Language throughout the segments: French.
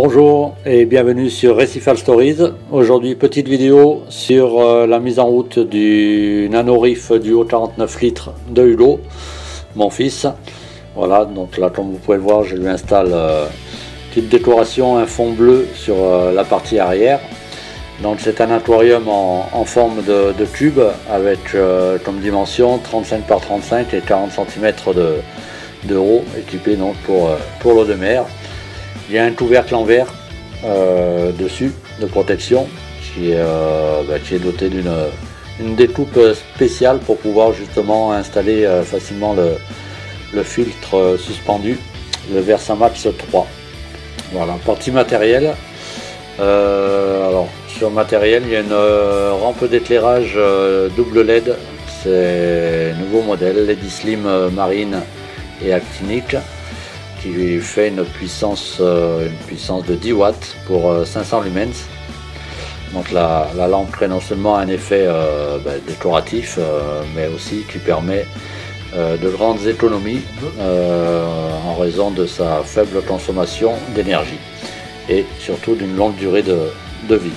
Bonjour et bienvenue sur Recifal Stories. Aujourd'hui, petite vidéo sur la mise en route du Nano Reef Duo 49 litres de Hugo, mon fils. Voilà, donc là comme vous pouvez le voir, je lui installe petite décoration, un fond bleu sur la partie arrière. Donc c'est un aquarium en forme de cube avec comme dimension 35 par 35 et 40 cm de haut, équipé donc pour l'eau de mer. Il y a un couvercle en verre dessus de protection qui est doté d'une découpe spéciale pour pouvoir justement installer facilement le filtre suspendu, le Versamax 3. Voilà, partie matériel. Alors sur matériel, il y a une rampe d'éclairage double LED, c'est nouveau modèle, LED Slim marine et actinique, qui fait une puissance de 10 watts pour 500 lumens. Donc la lampe crée non seulement un effet décoratif, mais aussi qui permet de grandes économies en raison de sa faible consommation d'énergie et surtout d'une longue durée de vie.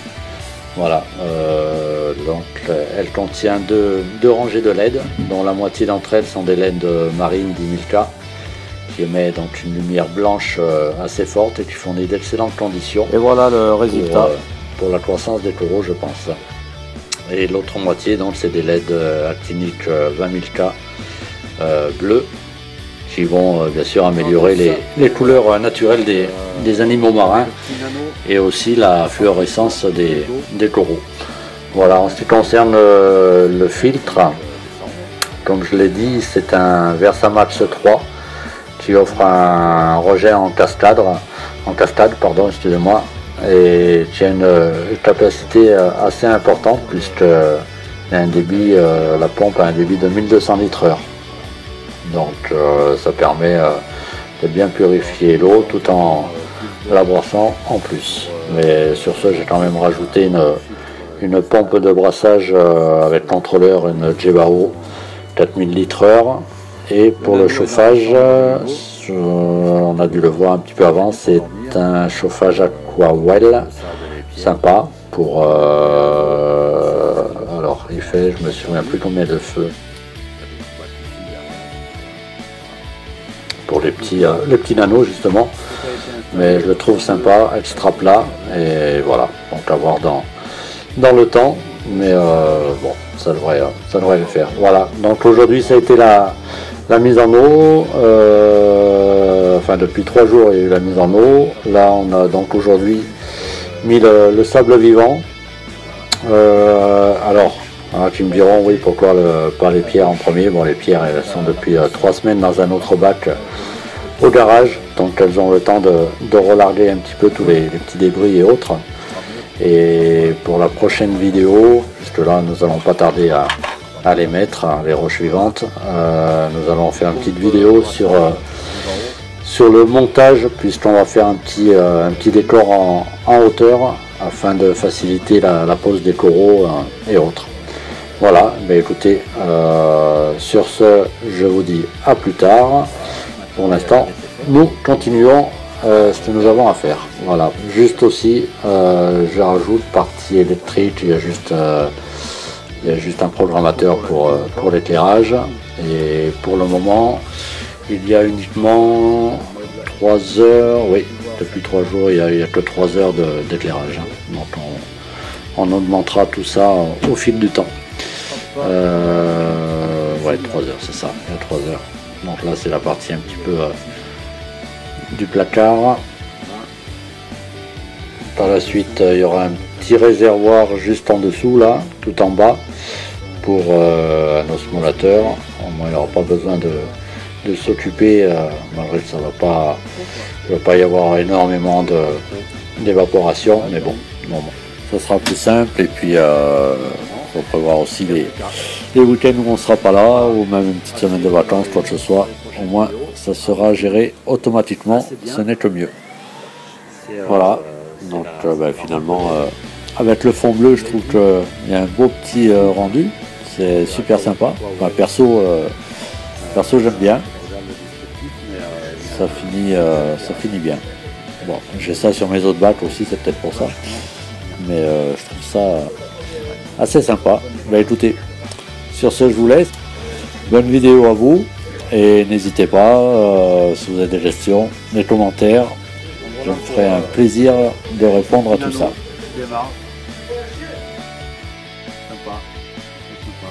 Voilà, donc elle contient deux rangées de LED, dont la moitié d'entre elles sont des LED marine 10 000K, qui émet donc une lumière blanche assez forte et qui fournit d'excellentes conditions. Et voilà le résultat pour la croissance des coraux, je pense. Et l'autre moitié, donc, c'est des LED actiniques 20 000K bleus, qui vont bien sûr améliorer les couleurs naturelles des animaux marins et aussi la fluorescence des coraux. Voilà, en ce qui concerne le filtre, comme je l'ai dit, c'est un Versamax 3 qui offre un rejet en cascade, excusez-moi, et qui a une capacité assez importante puisque un débit, la pompe a un débit de 1200 litres heure. Donc ça permet de bien purifier l'eau tout en la brossant en plus. Mais sur ce, j'ai quand même rajouté une pompe de brassage avec contrôleur, une Jebao 4000 litres heure. Et pour le chauffage, on a dû le voir un petit peu avant, c'est un chauffage Aquawell sympa pour alors il fait, je me souviens plus combien de feux pour les petits nanos justement, mais je le trouve sympa, extra plat, et voilà, donc à voir dans le temps, mais bon, ça devrait le faire. Voilà, donc aujourd'hui ça a été la mise en eau, enfin depuis 3 jours il y a eu la mise en eau. Là on a donc aujourd'hui mis le sable vivant. Alors qui me diront oui, pourquoi pas les pierres en premier. Bon, les pierres elles sont depuis 3 semaines dans un autre bac au garage, donc elles ont le temps de relarguer un petit peu tous les petits débris et autres. Et pour la prochaine vidéo, puisque là nous allons pas tarder à les mettre, les roches vivantes, nous allons faire une petite vidéo sur le montage, puisqu'on va faire un petit décor en hauteur afin de faciliter la pose des coraux et autres. Voilà, ben écoutez, sur ce, je vous dis à plus tard. Pour l'instant, nous continuons ce que nous avons à faire. Voilà, juste aussi, je rajoute partie électrique, il y a juste un programmateur pour l'éclairage, et pour le moment il y a uniquement 3 heures, oui, depuis 3 jours il n'y a que 3 heures d'éclairage, donc on augmentera tout ça au fil du temps. Ouais, 3 heures, c'est ça, il y a 3 heures. Donc là c'est la partie un petit peu du placard. Par la suite il y aura un petit réservoir juste en dessous là, tout en bas, pour un osmolateur. Au moins il n'y aura pas besoin de s'occuper, malgré que ça va pas y avoir énormément d'évaporation, mais bon, ça sera plus simple. Et puis faut prévoir aussi les week-ends où on ne sera pas là, ou même une petite semaine de vacances, quoi que ce soit. Au moins ça sera géré automatiquement, ce n'est que mieux. Voilà, donc finalement avec le fond bleu, je trouve qu'il y a un beau petit rendu, c'est super sympa. Enfin, perso j'aime bien, ça finit bien. Bon, j'ai ça sur mes autres bacs aussi, c'est peut-être pour ça. Mais je trouve ça assez sympa. Bah écoutez, sur ce je vous laisse. Bonne vidéo à vous. Et n'hésitez pas, si vous avez des questions, des commentaires. Je me ferai un plaisir de répondre à tout ça. Démarre. Sympa. Sympa.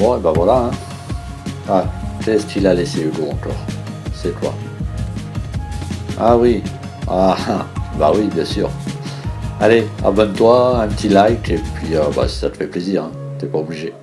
Bon, et ben voilà. Hein. Ah, qu'est-ce qu'il a laissé Hugo encore? C'est toi. Ah oui. Ah, bah oui, bien sûr. Allez, abonne-toi, un petit like, et puis bah, si ça te fait plaisir, hein, t'es pas obligé.